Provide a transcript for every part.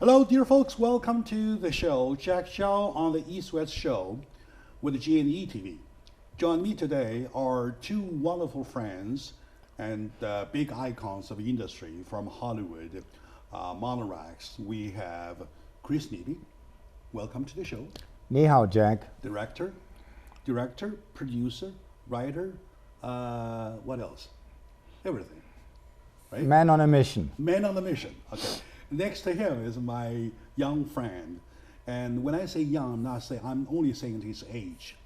Hello, dear folks. Welcome to the show, Jack Xiao on the East-West Show with the G&E TV. Joining me today are two wonderful friends and big icons of industry from Hollywood, Monterey. We have Chris Neely. Welcome to the show. 你好, Jack. Director, producer, writer, what else? Everything, right? Man on a mission. Man on a mission. Okay. Next to him is my young friend, and when I say young, I'm only saying his age.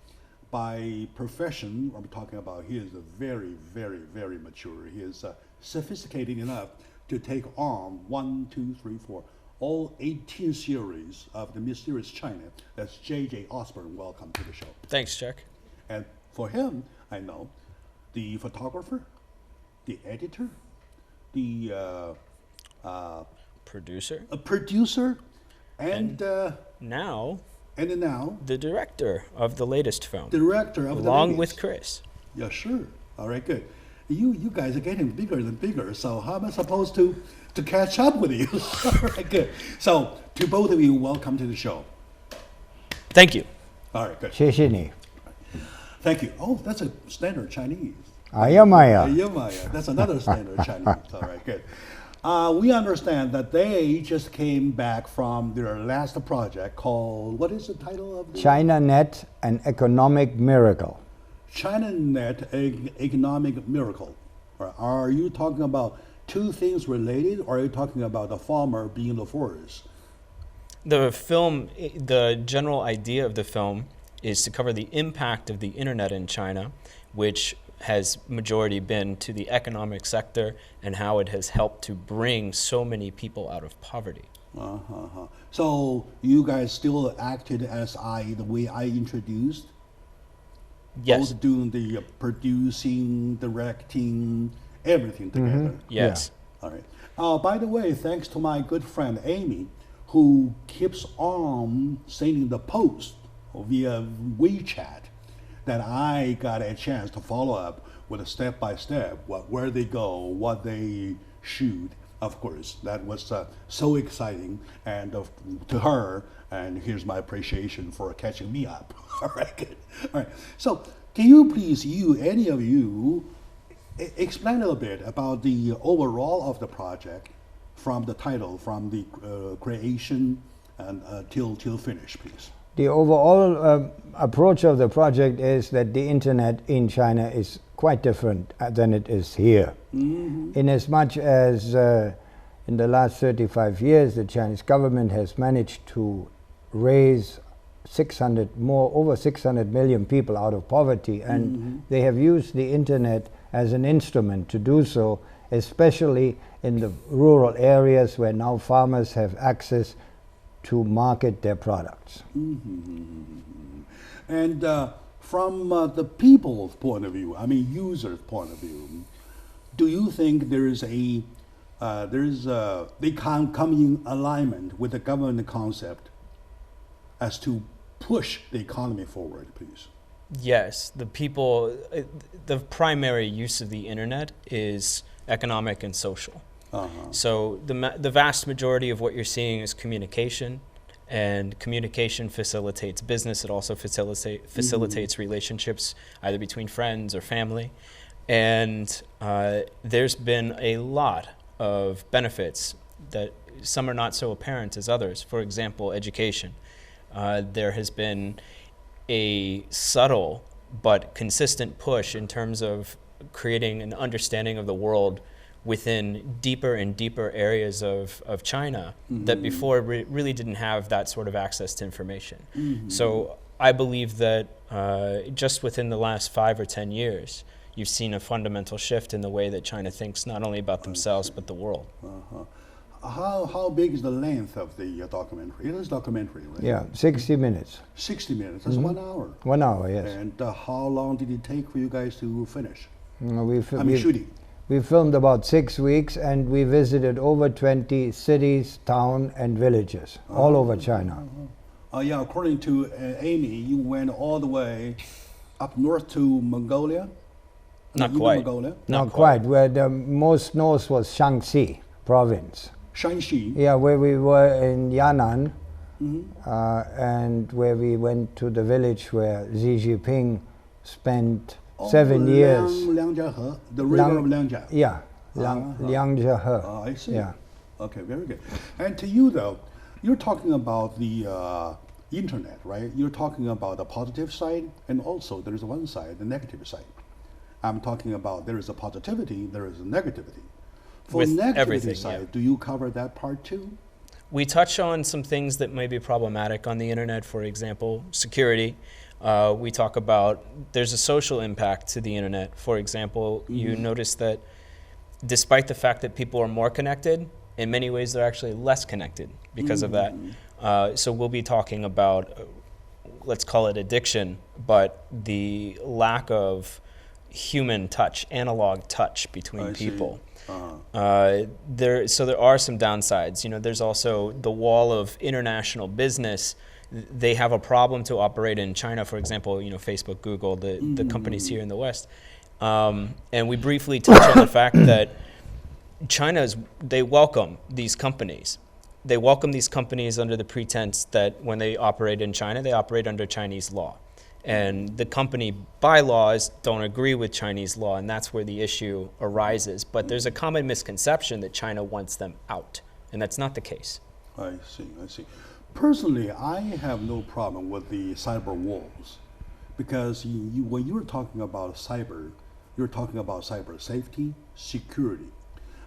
By profession, I'm talking about he is very, very, very mature. He is sophisticated enough to take on 1, 2, 3, 4, all 18 series of the Mysterious China. That's J.J. Osborne. Welcome to the show. Thanks, Jack. And for him, I know the photographer, the editor, the producer, and now the director of the latest film. Along with Chris. Yeah, sure. All right, good. You guys are getting bigger and bigger, so how am I supposed to catch up with you? All right, good. So to both of you, welcome to the show. Thank you. All right, good. 谢谢你. Thank you. Oh, that's a standard Chinese. 哎呀妈呀. That's another standard Chinese. All right, good. We understand that they just came back from their last project called, what is the title of it? ChinaNet, an economic miracle. ChinaNet, economic miracle. Are you talking about two things related, or are you talking about the farmer being the forest? The film, the general idea of the film is to cover the impact of the internet in China, which has majority been to the economic sector and how it has helped to bring so many people out of poverty. So you guys still acted as the way I introduced? Yes. Both doing the producing, directing, everything together? Yes. Yeah. All right. By the way, thanks to my good friend Amy, who keeps on sending the post via WeChat, that I got a chance to follow up with a step-by-step, where they go, what they shoot. Of course, that was so exciting, and to her, and here's my appreciation for catching me up. All right, good. All right, so can you please, any of you, explain a little bit about the overall of the project, from the title, from the creation, and till finish, please. The overall approach of the project is that the internet in China is quite different than it is here. In as much as in the last 35 years, the Chinese government has managed to raise over 600 million people out of poverty, and they have used the internet as an instrument to do so, especially in the rural areas where now farmers have access to market their products. And from the people's point of view, users' point of view, do you think they can come in alignment with the government concept as to push the economy forward, please? Yes, the primary use of the internet is economic and social. So the vast majority of what you're seeing is communication, and communication facilitates business. It also facilitates relationships, either between friends or family. And there's been a lot of benefits that some are not so apparent as others. For example, education. There has been a subtle but consistent push in terms of creating an understanding of the world within deeper and deeper areas of China that before really didn't have that sort of access to information. So I believe that just within the last 5 or 10 years, you've seen a fundamental shift in the way that China thinks not only about themselves but the world. How big is the length of the documentary? It is documentary, right? Yeah, 60 minutes. 60 minutes, that's 1 hour. 1 hour, yes. And how long did it take for you guys to finish? Shooting. We filmed about 6 weeks, and we visited over 20 cities, towns, and villages all over China. Yeah, according to Amy, you went all the way up north to Mongolia? Not quite. Mongolia? Not quite. Where the most north was Shaanxi province. Shanxi. Yeah, where we were in Yan'an, and where we went to the village where Xi Jinping spent 7 years. Liangjiahe, the river of Liangjia. Yeah, Liangjiahe. I see. Yeah. Okay, very good. And to you though, you're talking about the internet, right? You're talking about the positive side, and also there is one side, the negative side. I'm talking about there is a positivity, there is a negativity. For With negativity everything, side, yeah. do you cover that part too? We touch on some things that may be problematic on the internet, for example, security. We talk about there's a social impact to the internet. For example, you notice that despite the fact that people are more connected, in many ways they're actually less connected because of that. So we'll be talking about, let's call it addiction, but the lack of human touch, analog touch between people. So there are some downsides. You know, there's also the wall of international business. They have a problem to operate in China, for example, you know, Facebook, Google, the companies here in the West. And we briefly touch on the fact that they welcome these companies. They welcome these companies under the pretense that when they operate in China, they operate under Chinese law. And the company bylaws don't agree with Chinese law, and that's where the issue arises. But there's a common misconception that China wants them out, and that's not the case. I see, I see. Personally, I have no problem with the cyber walls, because when you're talking about cyber, you're talking about cyber safety, security.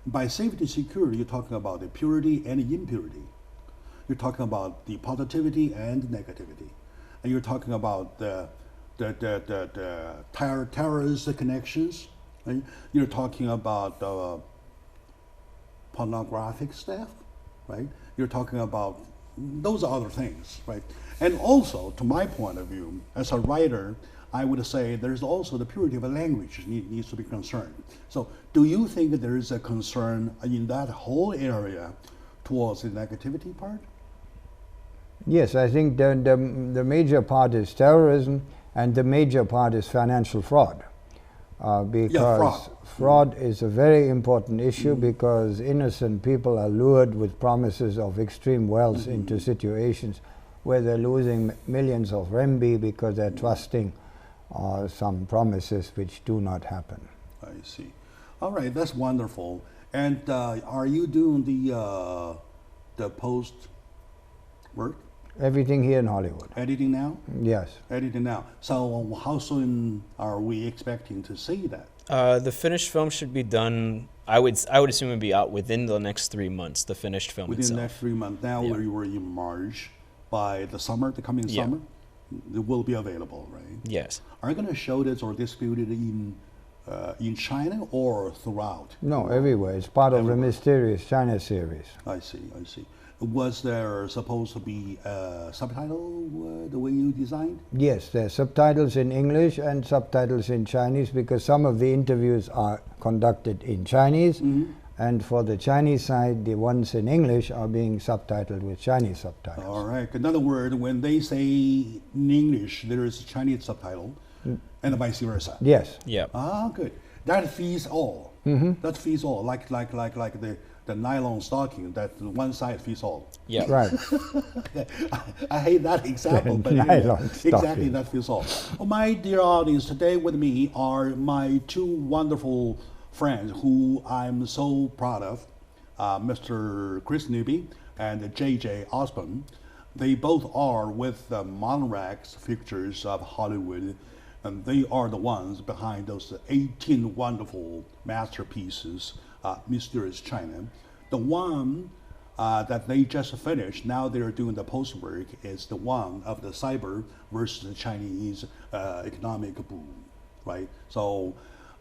By safety, security, you're talking about the purity and impurity. You're talking about the positivity and negativity. And you're talking about the terrorist connections. Right? You're talking about pornographic stuff, right? You're talking about those other things, right? And also, to my point of view, as a writer, I would say there's also the purity of a language needs to be concerned. So do you think there is a concern in that whole area towards the negativity part? Yes, I think the major part is terrorism, and the major part is financial fraud. Because fraud is a very important issue, because innocent people are lured with promises of extreme wealth into situations where they're losing millions of renminbi because they're trusting some promises which do not happen. I see. All right, that's wonderful. And are you doing the post work? Everything here in Hollywood. Editing now? Yes. Editing now. So how soon are we expecting to see that? The finished film should be done, I would assume it'd be out within the next 3 months, the finished film within itself. the next 3 months. Now we were in March. By the summer, the coming summer, it will be available, right? Yes. Are you going to show this or distribute it in China or throughout? No, everywhere. It's part of the Mysterious China series. I see, I see. Was there supposed to be a subtitle the way you designed? Yes, there are subtitles in English and subtitles in Chinese, because some of the interviews are conducted in Chinese, and for the Chinese side, the ones in English are being subtitled with Chinese subtitles. All right. In other words, when they say in English, there is a Chinese subtitle, and vice versa. Yes. Yeah. Ah, good. That feeds all. That feeds all, like the nylon stocking, that one side fits all. Yeah. Right. I hate that example, but nylon exactly that fits all. Oh, my dear audience, today with me are my two wonderful friends who I'm so proud of, Mr. Chris Newby and JJ Osborne. They both are with Monrax Pictures of Hollywood, and they are the ones behind those 18 wonderful masterpieces, Mysterious China. The one that they just finished, now they're doing the post-work, is the one of the cyber versus the Chinese economic boom, right? So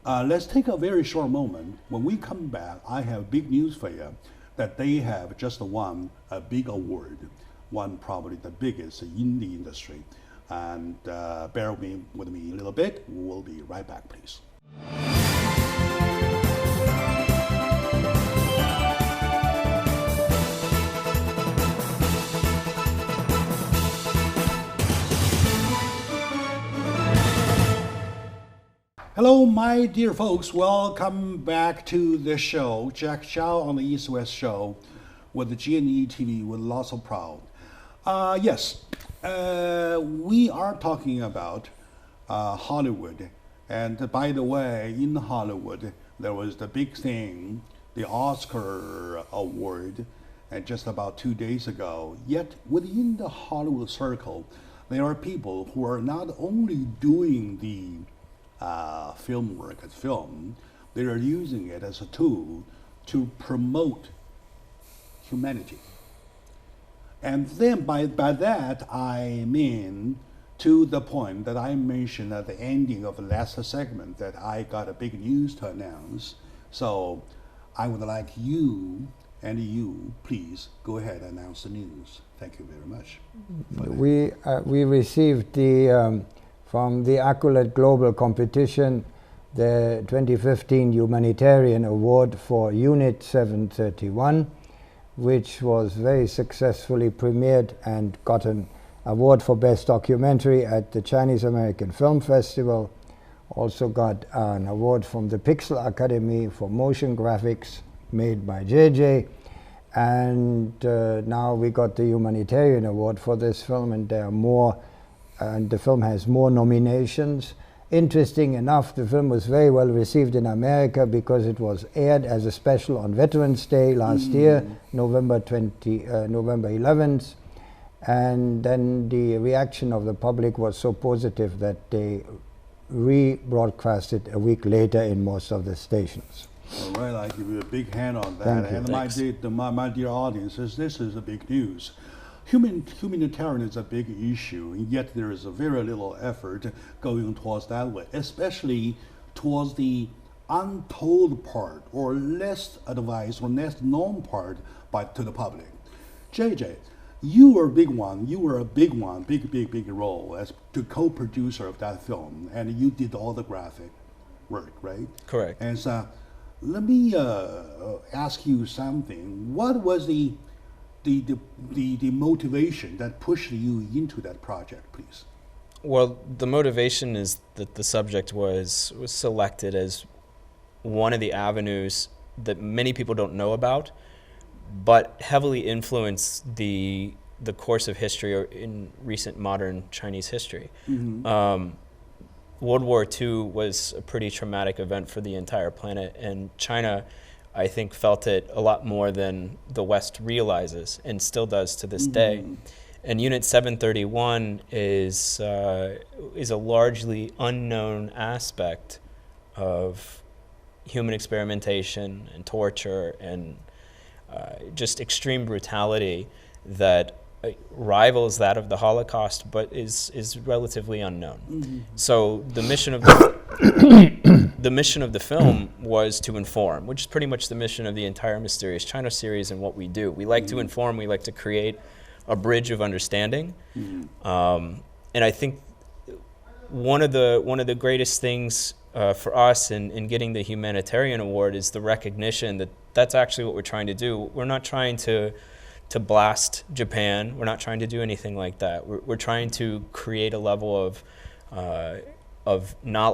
let's take a very short moment. When we come back, I have big news for you, that they have just won a big award, one probably the biggest in the industry. And bear with me a little bit. We'll be right back, please. Hello, my dear folks. Welcome back to the show. Jack Chow on the East West Show. with the G&E TV with lots of proud. Yes, we are talking about Hollywood. And by the way, in Hollywood, there was the big thing, the Oscar award, just about 2 days ago. Yet within the Hollywood circle, there are people who are not only doing the film work as film, they are using it as a tool to promote humanity. And then by that, I mean to the point that I mentioned at the ending of the last segment that I got a big news to announce. So I would like you, and you, please go ahead and announce the news. Thank you very much. We received the from the Accolade Global Competition the 2015 Humanitarian Award for Unit 731, which was very successfully premiered and got an award for Best Documentary at the Chinese American Film Festival. Also got an award from the Pixel Academy for motion graphics made by JJ. And now we got the Humanitarian Award for this film, and there are more, and the film has more nominations. Interesting enough, the film was very well received in America because it was aired as a special on Veterans Day last year, November 11th. And then the reaction of the public was so positive that they rebroadcast it a week later in most of the stations. All right, I give you a big hand on that. Thank you. And my dear audiences, this is a big news. Humanitarian is a big issue, and yet there is a very little effort going towards that way, especially towards the untold part or less advised or less known part to the public. JJ, you were a big one. You were a big one, big role as the co-producer of that film, and you did all the graphic work, right? Correct. And so, let me ask you something. What was the motivation that pushed you into that project, please? Well, the motivation is that the subject was selected as one of the avenues that many people don't know about, but heavily influenced the course of history in recent modern Chinese history. World War II was a pretty traumatic event for the entire planet, and China, I think, felt it a lot more than the West realizes, and still does to this day. And Unit 731 is a largely unknown aspect of human experimentation and torture and just extreme brutality that rivals that of the Holocaust, but is relatively unknown. So the mission of the mission of the film was to inform, which is pretty much the mission of the entire Mysterious China series and what we do. We like to inform. We like to create a bridge of understanding, and I think one of the greatest things for us in getting the Humanitarian Award is the recognition that that's actually what we're trying to do. We're not trying to blast Japan. We're not trying to do anything like that. We're trying to create a level of a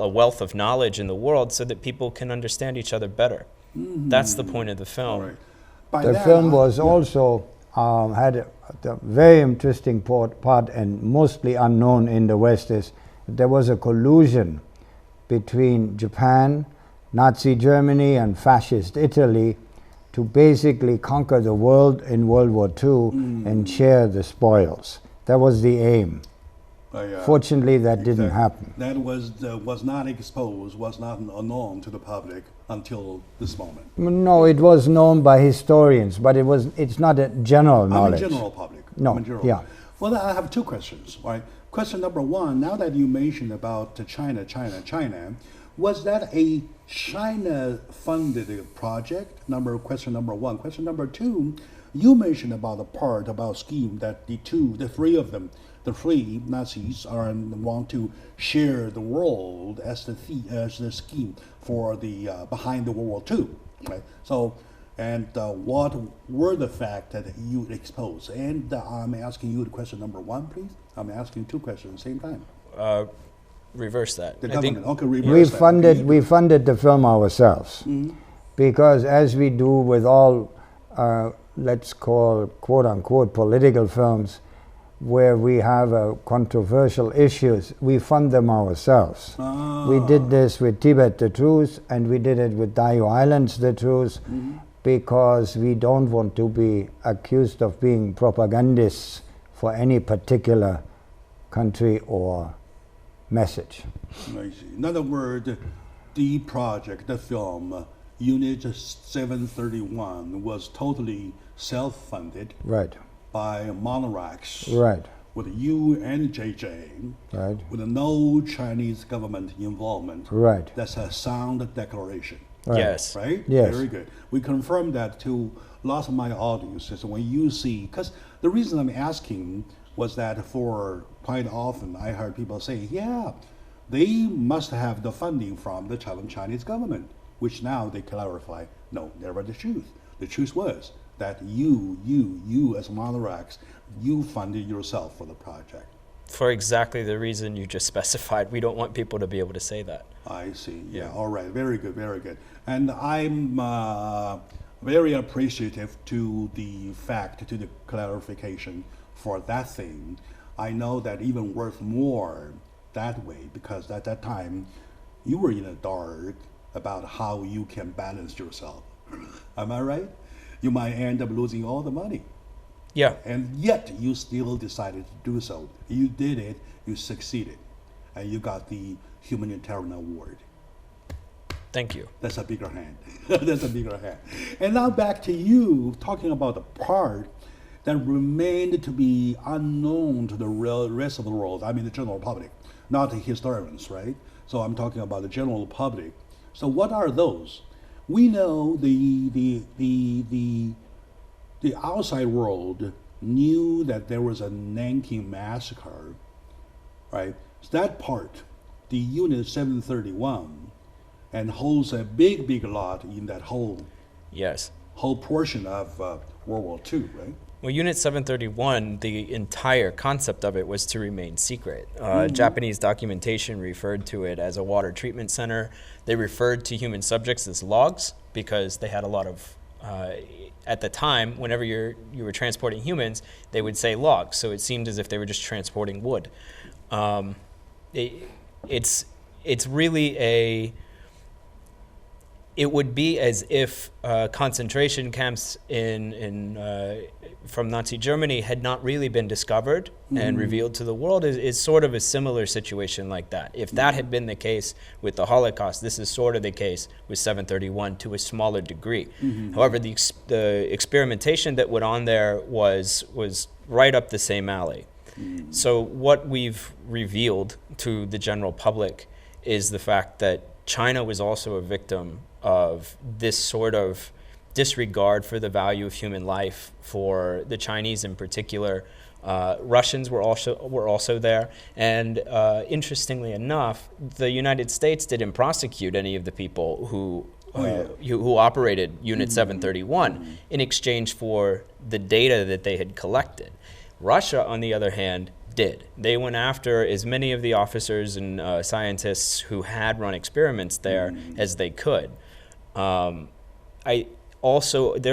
wealth of knowledge in the world so that people can understand each other better. That's the point of the film. Right. The film was also had a very interesting part and mostly unknown in the West is there was a collusion between Japan, Nazi Germany, and fascist Italy to basically conquer the world in World War II and share the spoils. That was the aim. Fortunately, that didn't happen. That was not exposed, was not known to the public until this moment. No, it was known by historians, but it's not a general knowledge. General public. No, yeah. Well, I have two questions, right? Question number one, now that you mentioned about China, was that a China-funded project? Question number one. Question number two, you mentioned about scheme that the three Nazis want to share the world as the scheme for the behind the World War II, right? So, and what were the facts that you exposed? And I'm asking you the question number one, please. I'm asking two questions at the same time. Reverse that. The government. Okay, reverse that. We funded the film ourselves because, as we do with all let's call quote-unquote political films, where we have controversial issues, we fund them ourselves. We did this with Tibet the Truth, and we did it with Dayo Islands the Truth, because we don't want to be accused of being propagandists for any particular country or message. I see. In other words, the project, the film, Unit 731, was totally self-funded. Right. By monarchs. Right. With you and JJ. Right. With no Chinese government involvement. Right. That's a sound declaration. Right. Yes. Right? Yes. Very good. We confirm that to lots of my audiences when you see, because the reason I'm asking was that for quite often I heard people say, yeah, they must have the funding from the Chinese government, which now they clarify, no, never the truth. The truth was that you as monarchs, you funded yourself for the project. For exactly the reason you just specified. We don't want people to be able to say that. I see. Yeah. All right. Very good. Very good. And I'm very appreciative to the fact, to the clarification for that thing. I know that even worth more that way, because at that time you were in the dark about how you can balance yourself. Am I right? You might end up losing all the money. Yeah. And yet you still decided to do so. You did it, you succeeded, and you got the Humanitarian Award. Thank you. That's a bigger hand. That's a bigger hand. And now back to you, talking about the part that remained to be unknown to the rest of the world. I mean the general public, not the historians, right? So I'm talking about the general public. So what are those? We know the outside world knew that there was a Nanking massacre, right? So that part, the Unit 731, and holds a big lot in that whole portion of World War II, right? Well, Unit 731, the entire concept of it was to remain secret. Japanese documentation referred to it as a water treatment center. They referred to human subjects as logs because they had a lot of, at the time, whenever you were transporting humans, they would say logs. So it seemed as if they were just transporting wood. It's really it would be as if concentration camps from Nazi Germany had not really been discovered and revealed to the world. Is sort of a similar situation like that. If that had been the case with the Holocaust, this is sort of the case with 731 to a smaller degree. However, the experimentation that went on there was right up the same alley. So what we've revealed to the general public is the fact that China was also a victim of this sort of disregard for the value of human life for the Chinese in particular. Russians were also there, and interestingly enough, the United States didn't prosecute any of the people who operated Unit 731 in exchange for the data that they had collected. Russia, on the other hand, did. They went after as many of the officers and scientists who had run experiments there as they could. There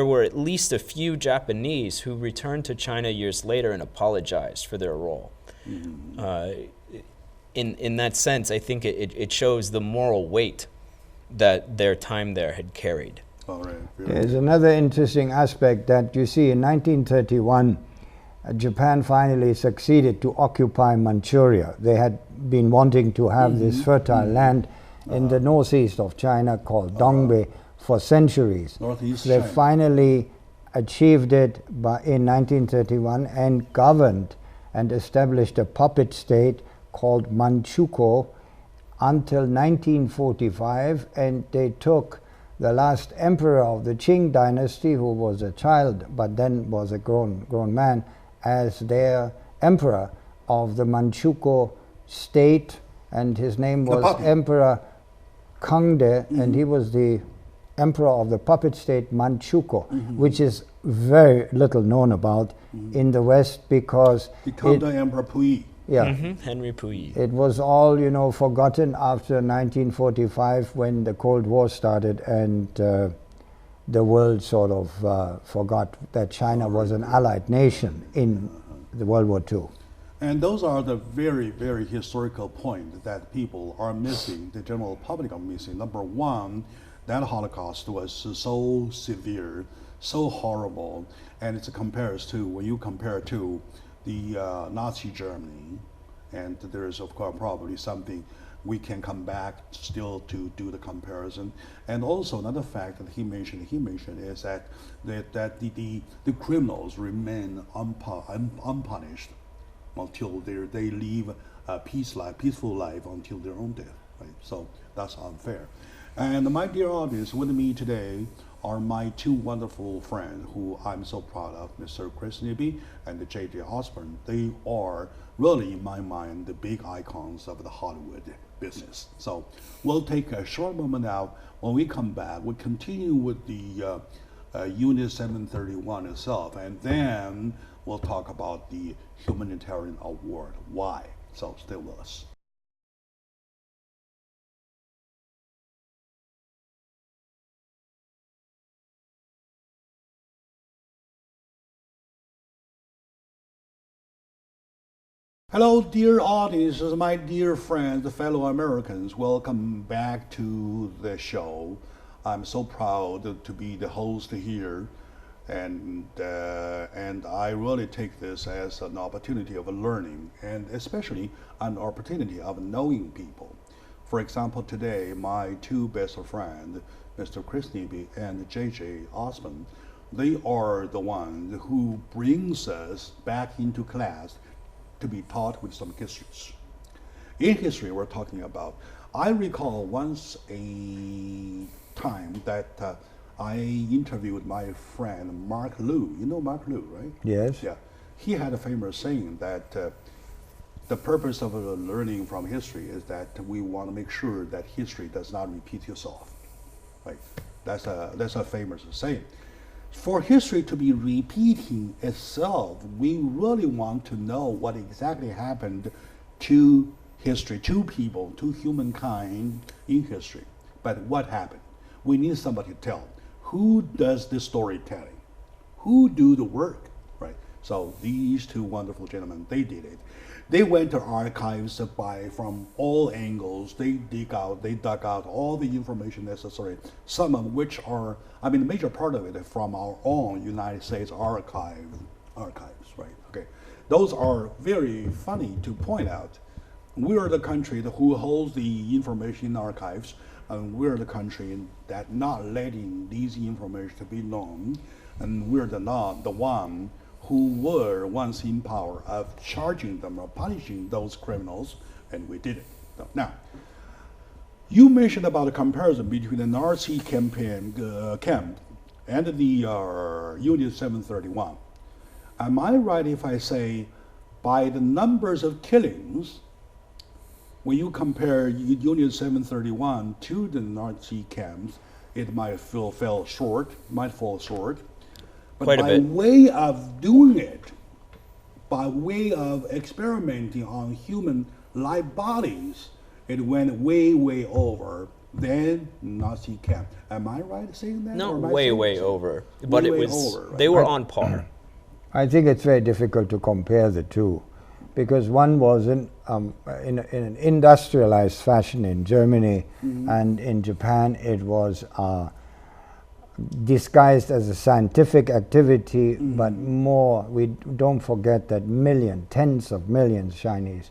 were at least a few Japanese who returned to China years later and apologized for their role. In that sense, I think it shows the moral weight that their time there had carried. All right. There's another interesting aspect that you see in 1931, Japan finally succeeded to occupy Manchuria. They had been wanting to have this fertile land in the northeast of China called Dongbei for centuries. They finally achieved it in 1931 and governed and established a puppet state called Manchukuo until 1945, and they took the last emperor of the Qing dynasty, who was a child but then was a grown man, as their emperor of the Manchukuo state, and his name was Emperor Kangde, and he was the emperor of the puppet state Manchukuo, which is very little known about in the West because the Emperor Puyi. Henry Puyi. It was all, forgotten after 1945 when the Cold War started, and the world sort of forgot that China was an allied nation in the World War II. And those are the very, very historical points that people are missing, the general public are missing. Number one, that Holocaust was so severe, so horrible, and it's compares to, when you compare to the Nazi Germany, and there is of course probably something we can come back still to do the comparison. And also another fact that he mentioned is that the criminals remain unpunished until they live a peaceful life until their own death, right? So that's unfair. And my dear audience, with me today are my two wonderful friends who I'm so proud of, Mr. Chris Nibby and J.J. Osborne. They are really, in my mind, the big icons of the Hollywood business. So we'll take a short moment now. When we come back, we'll continue with the Unit 731 itself, and then we'll talk about the Humanitarian Award. Why? So stay with us. Hello, dear audiences, my dear friends, fellow Americans. Welcome back to the show. I'm so proud to be the host here, and I really take this as an opportunity of learning, and especially an opportunity of knowing people. For example, today my two best friends, Mr. Chris Nibby and J.J. Osborne, they are the ones who brings us back into class to be taught with some histories. In history, we're talking about, I recall once a time that I interviewed my friend Mark Liu. You know Mark Liu, right? Yes. Yeah. He had a famous saying that the purpose of learning from history is that we want to make sure that history does not repeat itself. Right? That's a famous saying. For history to be repeating itself, we really want to know what exactly happened to history, to people, to humankind in history. But what happened? We need somebody to tell. Who does the storytelling? Who do the work? Right? So these two wonderful gentlemen, they did it. They went to archives from all angles. They dug out all the information necessary, some of which are, I mean, the major part of it from our own United States archives, right? Okay. Those are very funny to point out. We are the country who holds the information in archives, and we're the country that not letting these information to be known, and we're the one who were once in power of charging them or punishing those criminals, and we did it. Now, you mentioned about the comparison between the Nazi camp and the Unit 731. Am I right if I say, by the numbers of killings, when you compare Unit 731 to the Nazi camps, it might fall short. But by way of doing it, by way of experimenting on human live bodies, it went way, way over than Nazi camp. Am I right saying that? No, way over. But it was over, right? They were on par. I think it's very difficult to compare the two, because one was in an industrialized fashion in Germany, and in Japan it was disguised as a scientific activity, but more, we don't forget that tens of millions Chinese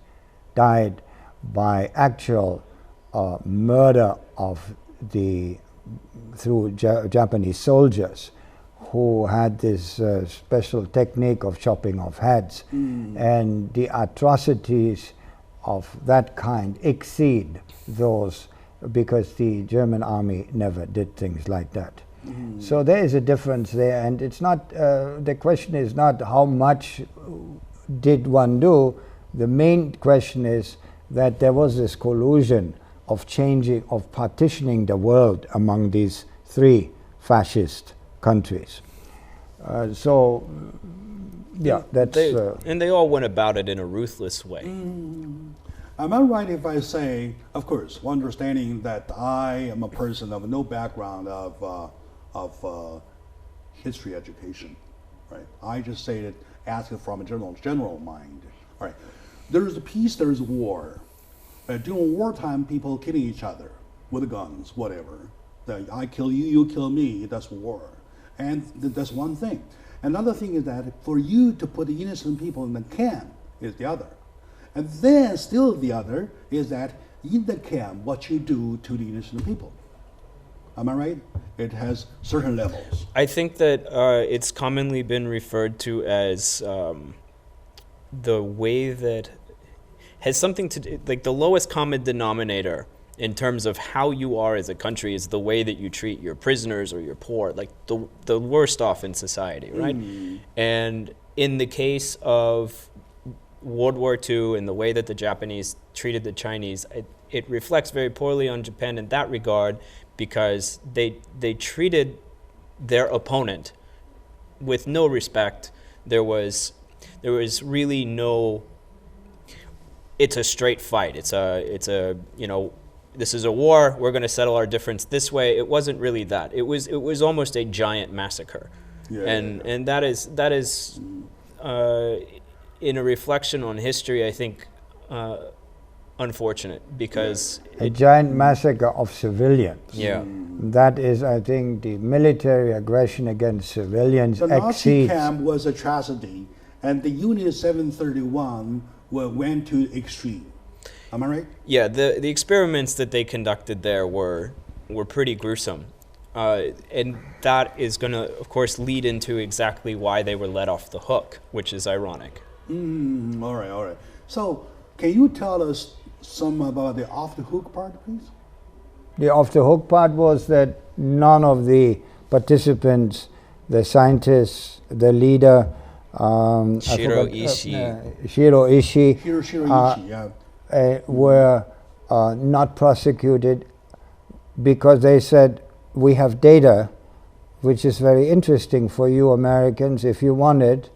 died by actual murder through Japanese soldiers who had this special technique of chopping off heads. And the atrocities of that kind exceed those, because the German army never did things like that. So there is a difference there, and it's not, the question is not how much did one do. The main question is that there was this collusion of partitioning the world among these three fascist countries. Yeah, that's... and they all went about it in a ruthless way. Am I right if I say, of course, understanding that I am a person of no background of of history education, right? I just say that, ask it from a general mind. All right, there is a peace, there is war. During wartime, people killing each other with guns, whatever. I kill you, you kill me. That's war, and that's one thing. Another thing is that for you to put the innocent people in the camp is the other, and then still the other is that in the camp, what you do to the innocent people. Am I right? It has certain levels. I think that it's commonly been referred to as the way that has something to do, like the lowest common denominator in terms of how you are as a country is the way that you treat your prisoners or your poor, like the worst off in society, right? And in the case of World War II and the way that the Japanese treated the Chinese, it reflects very poorly on Japan in that regard, because they treated their opponent with no respect. There was really no, it's a straight fight. It's a you know, this is a war, we're going to settle our difference this way. It wasn't really that. It was almost a giant massacre. And that is in a reflection on history, I think, unfortunate, because a giant massacre of civilians. Yeah. That is, I think, the military aggression against civilians The Nazi exceeds. camp was a tragedy, and the Unit 731 went to extreme. Am I right? Yeah, the experiments that they conducted there were pretty gruesome. And that is going to, of course, lead into exactly why they were let off the hook, which is ironic. All right. So, can you tell us some about the off the hook part, please? The off the hook part was that none of the participants, the scientists, the leader, Shiro Ishii, were not prosecuted because they said, we have data which is very interesting for you Americans. If you want it,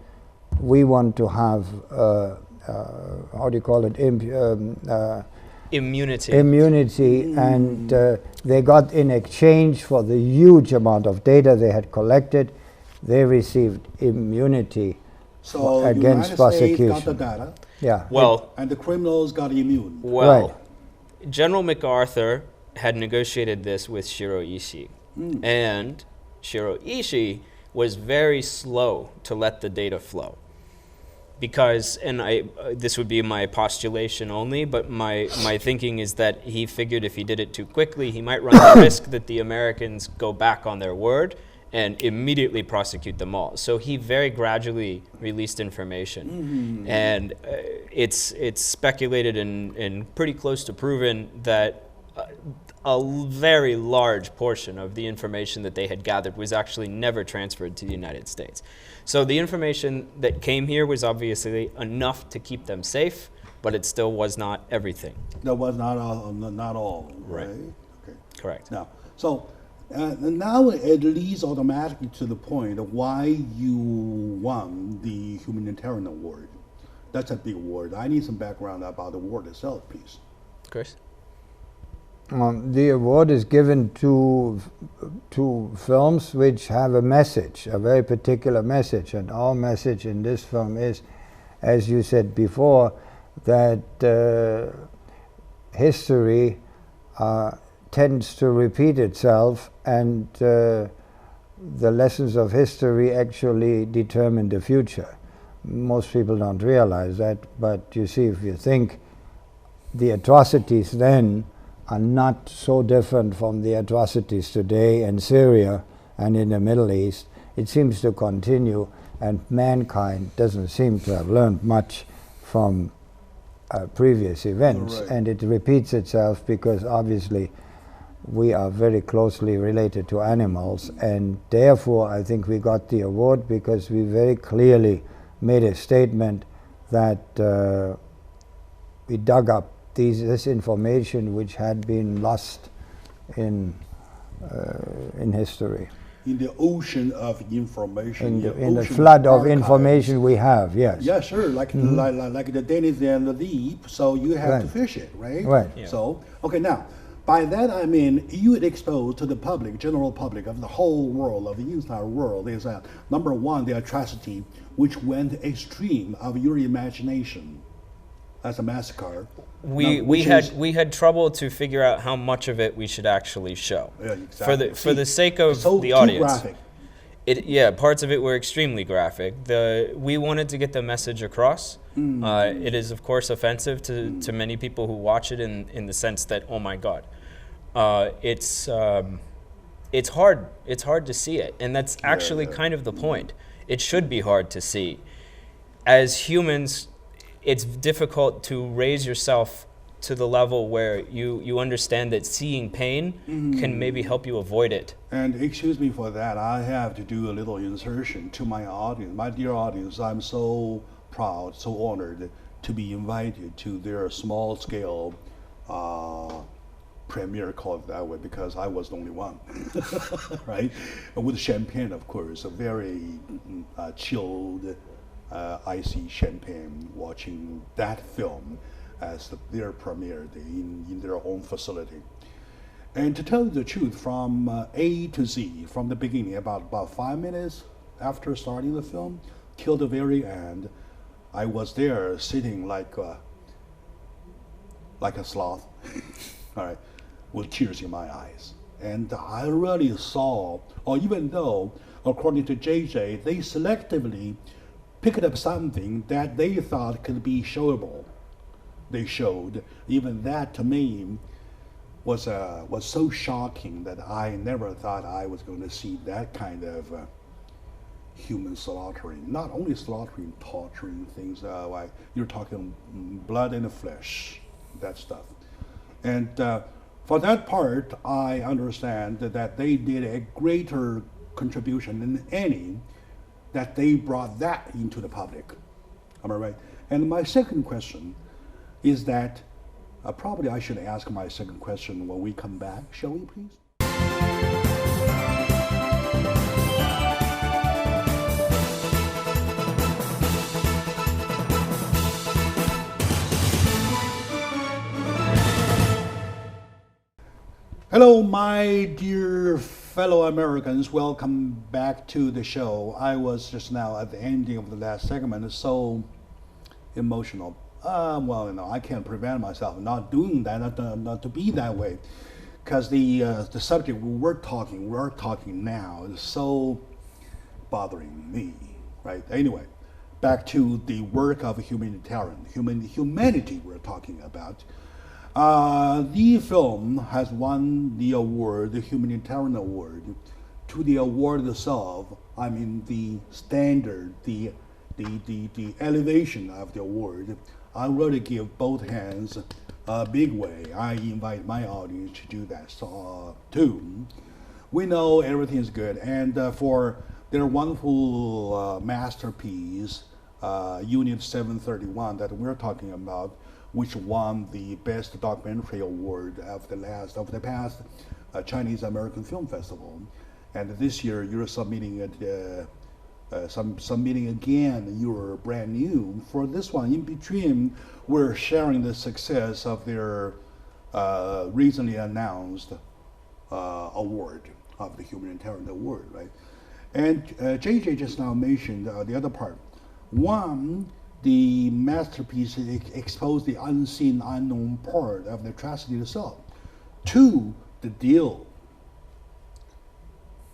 we want to have, how do you call it, immunity. And they got, in exchange for the huge amount of data they had collected, they received immunity against prosecution. Got the data. Yeah. Well, and the criminals got immune. Well, right. General MacArthur had negotiated this with Shiro Ishii, and Shiro Ishii was very slow to let the data flow. Because, and this would be my postulation only, but my thinking is that he figured if he did it too quickly, he might run the risk that the Americans go back on their word and immediately prosecute them all. So he very gradually released information. And it's speculated and pretty close to proven that a very large portion of the information that they had gathered was actually never transferred to the United States. So the information that came here was obviously enough to keep them safe, but it still was not everything. That was not all, right? Okay. Correct. Now, so now it leads automatically to the point of why you won the Humanitarian Award. That's a big award. I need some background about the award itself, please. Of course. The award is given to films which have a message, a very particular message, and our message in this film is, as you said before, that history tends to repeat itself, and the lessons of history actually determine the future. Most people don't realize that, but you see, if you think the atrocities then are not so different from the atrocities today in Syria and in the Middle East, it seems to continue, and mankind doesn't seem to have learned much from previous events. Right. And it repeats itself because obviously we are very closely related to animals, and therefore I think we got the award because we very clearly made a statement that we dug up this information which had been lost in history. In the ocean of information. In the flood of information we have, yes. Yeah, sure, like the Danish and the Leap, so you have to fish it, right? Right. Yeah. So, okay, now, By that I mean you would expose to the public, general public of the whole world, of the entire world, is that number one, the atrocity which went extreme of your imagination as a massacre. We had trouble to figure out how much of it we should actually show. Yeah, exactly. For the sake of the audience. Parts of it were extremely graphic. We wanted to get the message across. It is of course offensive to many people who watch it in the sense that, oh my God, it's hard to see it, and that's actually kind of the point. It should be hard to see. As humans, it's difficult to raise yourself to the level where you understand that seeing pain can maybe help you avoid it. And excuse me for that, I have to do a little insertion to my audience. My dear audience, I'm so proud, so honored to be invited to their small-scale premiere, called that way, because I was the only one, right? And with champagne, of course, a very chilled, icy champagne, watching that film as their premiere in their own facility. And to tell you the truth, from A to Z, from the beginning, about 5 minutes after starting the film, till the very end, I was there sitting like a sloth, all right, with tears in my eyes. And I really saw, or even though, according to JJ, they selectively picked up something that they thought could be showable. They showed. Even that to me was so shocking that I never thought I was going to see that kind of human slaughtering. Not only slaughtering, torturing things like you're talking blood and flesh, that stuff. And for that part, I understand that they did a greater contribution than any, that they brought that into the public. Am I right? And my second question is that probably I should ask my second question when we come back. Shall we, please? Hello, my dear fellow Americans. Welcome back to the show. I was just now at the ending of the last segment, so emotional. I can't prevent myself not doing that, not to be that way, because the subject we're talking now is so bothering me, right? Anyway, back to the work of Humanitarian, humanity we're talking about. The film has won the award, the Humanitarian Award. To the award itself, I mean the standard, the elevation of the award, I really give both hands a big way. I invite my audience to do that too. We know everything is good, and for their wonderful masterpiece, Unit 731 that we're talking about, which won the Best Documentary Award of the past Chinese American Film Festival, and this year you're submitting it. Submitting again, you're brand new. For this one, in between, we're sharing the success of their recently announced award, of the Humanitarian Award, right? And JJ just now mentioned the other part. One, the masterpiece exposed the unseen, unknown part of the tragedy itself. Two, the deal,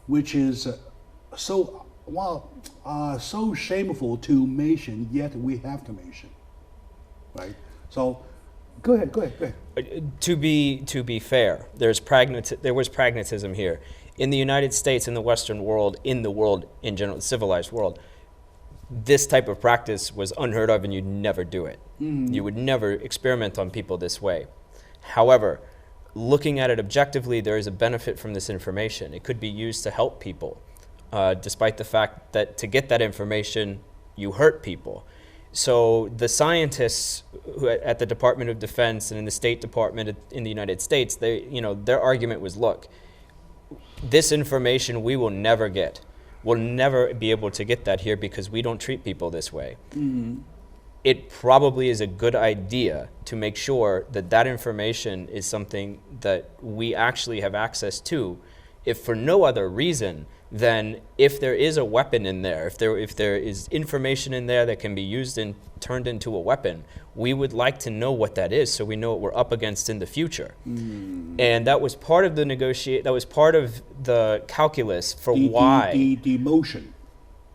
which is so shameful to mention, yet we have to mention, right? So, go ahead. To be fair, there was pragmatism here. In the United States, in the Western world, in the world in general, the civilized world, this type of practice was unheard of, and you'd never do it. You would never experiment on people this way. However, looking at it objectively, there is a benefit from this information. It could be used to help people. Despite the fact that to get that information, you hurt people. So the scientists at the Department of Defense and in the State Department in the United States, their argument was, look, this information we will never get. We'll never be able to get that here because we don't treat people this way. it probably is a good idea to make sure that that information is something that we actually have access to, if for no other reason than if there is a weapon in there, if there is information in there that can be used and turned into a weapon, we would like to know what that is so we know what we're up against in the future. And that was part of that was part of the calculus for why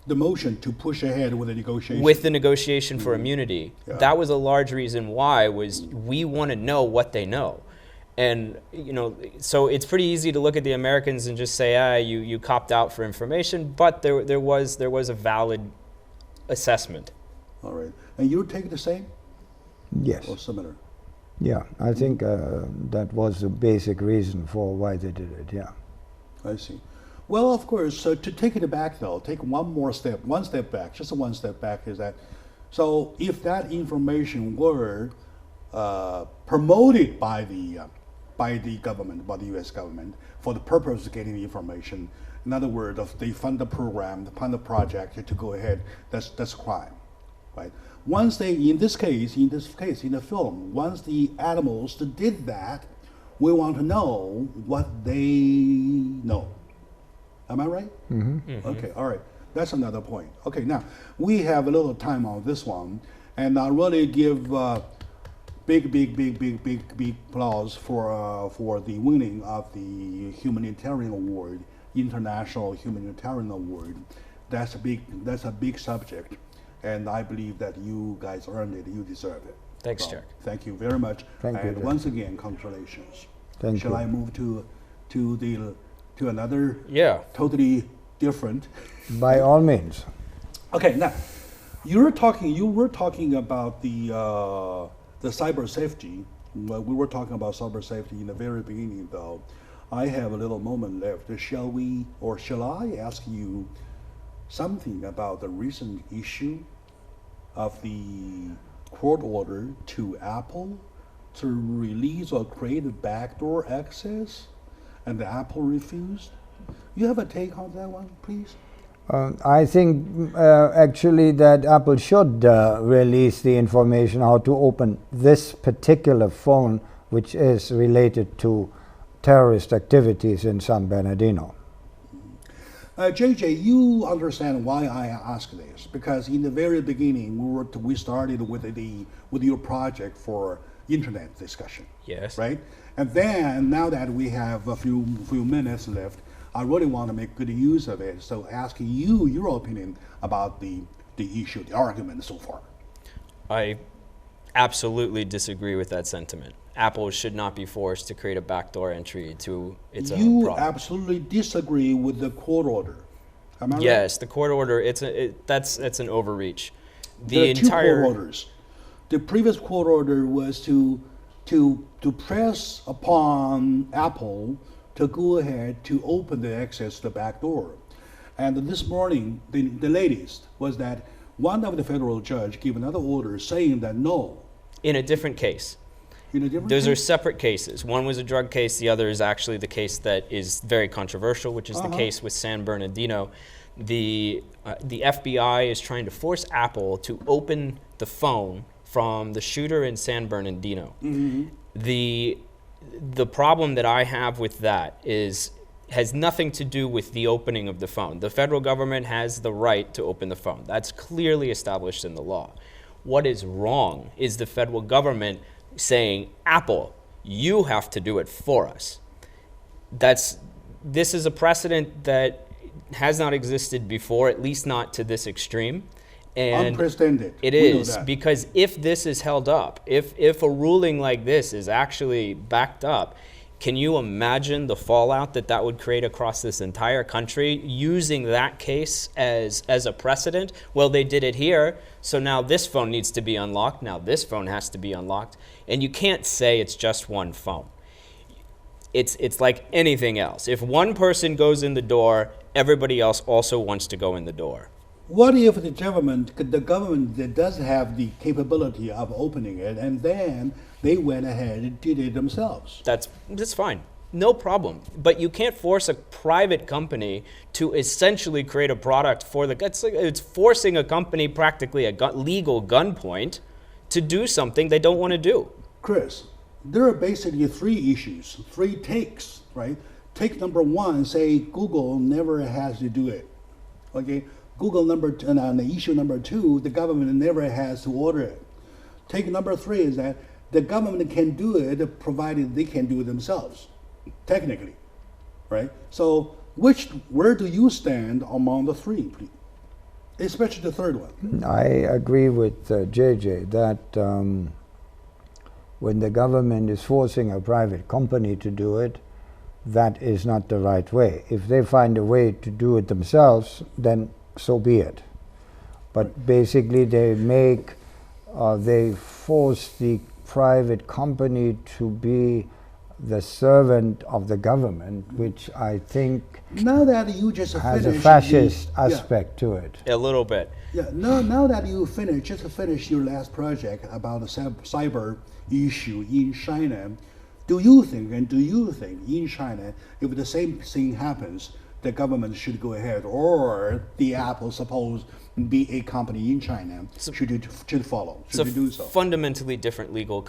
the motion to push ahead with the negotiation. With the negotiation for immunity. Yeah. That was a large reason why, was we want to know what they know. And, you know, so it's pretty easy to look at the Americans and just say, you copped out for information, but there was a valid assessment. All right. And you take the same? Yes. Or similar? Yeah, I think that was the basic reason for why they did it, yeah. I see. Well, of course, so to take it back though, take one step back, just one step back is that, so if that information were promoted by the government, by the U.S. government, for the purpose of getting the information, in other words, if they fund the program, they fund the project to go ahead, that's a crime, right? Once they, in this case, in the film, once the animals did that, we want to know what they know. Am I right? Mm-hmm. Mm-hmm. Okay, all right. That's another point. Okay, now, we have a little time on this one, and I really give big applause for the winning of the Humanitarian Award, International Humanitarian Award. That's a big subject, and I believe that you guys earned it. You deserve it. Thanks, Jack. Thank you very much. Thank you. And once again, congratulations. Thank you. Shall I move to another? Yeah. Totally different. By all means. Okay, now you were talking about the cyber safety. Well, we were talking about cyber safety in the very beginning, though. I have a little moment left. Shall I ask you something about the recent issue of the court order to Apple to release or create a backdoor access, and the Apple refused? You have a take on that one, please? I think actually that Apple should release the information how to open this particular phone, which is related to terrorist activities in San Bernardino. JJ, you understand why I ask this, because in the very beginning we started with your project for internet discussion. Yes. Right? And then now that we have a few minutes left, I really want to make good use of it. So asking you your opinion about the issue, the argument so far. I absolutely disagree with that sentiment. Apple should not be forced to create a backdoor entry to its own product. You absolutely disagree with the court order. Am I right? Yes, the court order. That's an overreach. There are two court orders. The previous court order was to press upon Apple to go ahead to open the access to the back door. And this morning, the latest was that one of the federal judge gave another order saying that no. In a different case. In a different Those case? are separate cases. One was a drug case. The other is actually the case that is very controversial, which is the case with San Bernardino. The FBI is trying to force Apple to open the phone from the shooter in San Bernardino. Mm-hmm. The problem that I have with that has nothing to do with the opening of the phone. The federal government has the right to open the phone. That's clearly established in the law. What is wrong is the federal government saying, Apple, you have to do it for us. This is a precedent that has not existed before, at least not to this extreme. And unprecedented. It is, because if this is held up, if a ruling like this is actually backed up, can you imagine the fallout that would create across this entire country using that case as a precedent? Well, they did it here, so now this phone needs to be unlocked, now this phone has to be unlocked, and you can't say it's just one phone. It's like anything else. If one person goes in the door, everybody else also wants to go in the door. What if the government that does have the capability of opening it, and then they went ahead and did it themselves? That's fine. no problem. But you can't force a private company to essentially create a product for it's forcing a company practically at legal gunpoint to do something they don't want to do. Chris, there are basically three issues, three takes, right? Take number one, say Google never has to do it. Okay, Google and the issue number two, the government never has to order it. Take number three is that the government can do it provided they can do it themselves, technically, right? So where do you stand among the three, please? Especially the third one. I agree with JJ that when the government is forcing a private company to do it, that is not the right way. If they find a way to do it themselves, then so be it. But basically they force the private company to be the servant of the government, which I think now that you just has a fascist aspect to it. A little bit. Yeah. Now that you finish your last project about the cyber issue in China, do you think in China, if the same thing happens, the government should go ahead, or the Apple, suppose, be a company in China, should follow? Should they do so? Fundamentally different legal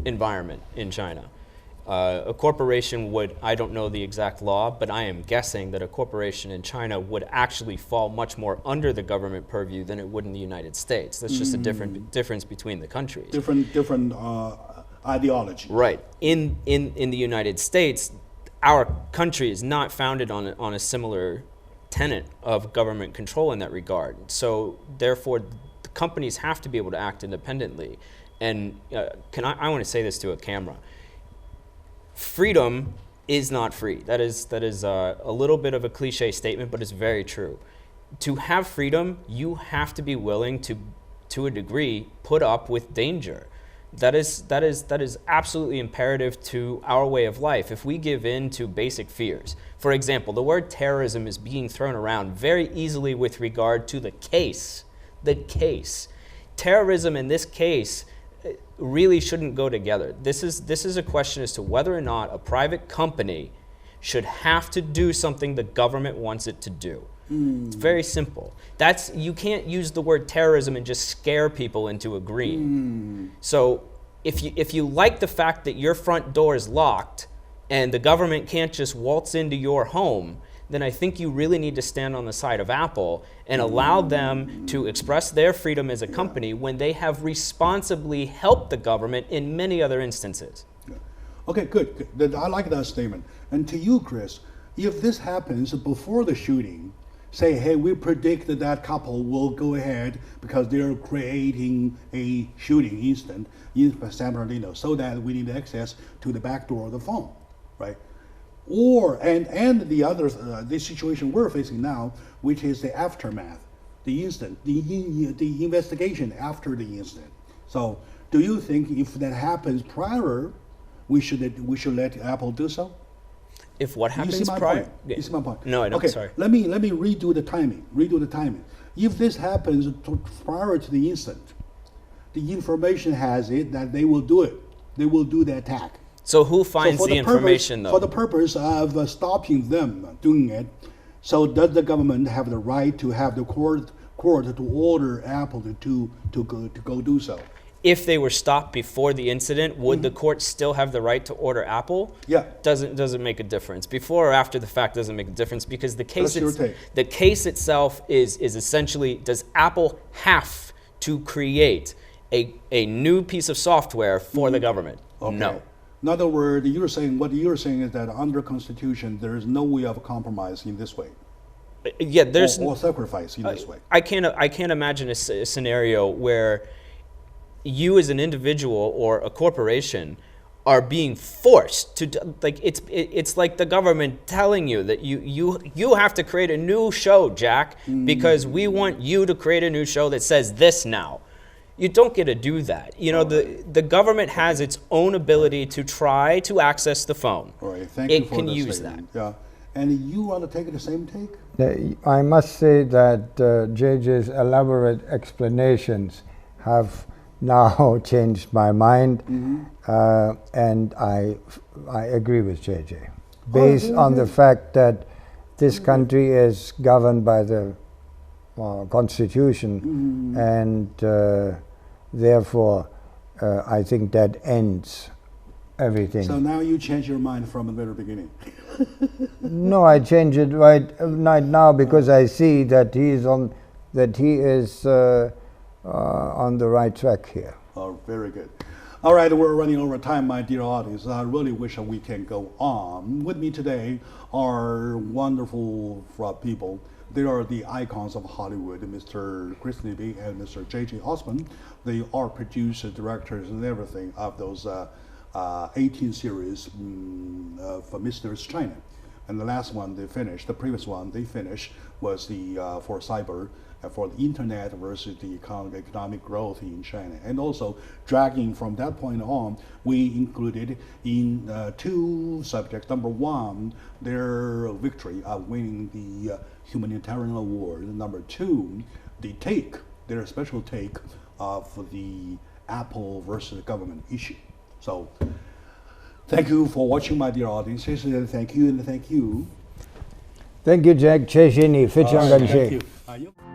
environment in China. A corporation would, I don't know the exact law, but I am guessing that a corporation in China would actually fall much more under the government purview than it would in the United States. That's just a difference between the countries. Different ideology. Right. In the United States, our country is not founded on a similar tenet of government control in that regard. So therefore, the companies have to be able to act independently. And I want to say this to a camera. Freedom is not free. That is a little bit of a cliche statement, but it's very true. To have freedom, you have to be willing to a degree, put up with danger. That is absolutely imperative to our way of life. If we give in to basic fears, for example, the word terrorism is being thrown around very easily with regard to the case. Terrorism in this case really shouldn't go together. This is a question as to whether or not a private company should have to do something the government wants it to do. It's very simple. You can't use the word terrorism and just scare people into agreeing. So if you like the fact that your front door is locked and the government can't just waltz into your home, then I think you really need to stand on the side of Apple and allow them to express their freedom as a company when they have responsibly helped the government in many other instances. Yeah. Okay, good. I like that statement. And to you, Chris, if this happens before the shooting, say, hey, we predict that couple will go ahead because they're creating a shooting incident in San Bernardino so that we need access to the back door of the phone, right? Or, and the other, the situation we're facing now, which is the aftermath, the incident, the investigation after the incident. So do you think if that happens prior, we should let Apple do so? If what happens prior? You see my point? No, I don't. Okay, sorry. Let me redo the timing. If this happens prior to the incident, the information has it that they will do it. They will do the attack. So who finds the information, though? For the purpose of stopping them doing it, so does the government have the right to have the court to order Apple to go do so? If they were stopped before the incident, would the court still have the right to order Apple? Yeah. Doesn't make a difference. Before or after the fact doesn't make a difference because the case the case itself is essentially, does Apple have to create a new piece of software for the government? Okay. No. In other words, what you're saying is that under Constitution there is no way of compromise in this way. Yeah, there's or sacrifice in this way. I can't imagine a scenario where you as an individual or a corporation are being forced to, like, it's like the government telling you that you have to create a new show, Jack, because we want you to create a new show that says this now. You don't get to do that. You know, the government has its own ability to try to access the phone. All right, thank you for it can use statement. that. Yeah, and you want to take the same take? I must say that JJ's elaborate explanations have now changed my mind, and I agree with JJ, based on the fact that this country is governed by the Constitution, and therefore I think that ends everything. So now you change your mind from the very beginning. No, I change it right now because I see that he is on the right track here. Oh, very good. All right, we're running over time, my dear audience. I really wish we can go on. With me today are wonderful people. They are the icons of Hollywood, Mr. Chris Libby and Mr. J.J. Osmond. They are producers, directors, and everything of those 18 series for Mr. China. And the last one they finished, the previous one they finished was the for cyber, for the internet versus the economic growth in China. And also dragging from that point on, we included in 2 subjects. Number 1, their victory of winning the Humanitarian Award. Number 2, their special take for the Apple versus government issue. So thank you for watching, my dear audience. Thank you and thank you. Thank you, Jack. 谢谢你，非常感谢。Thank you.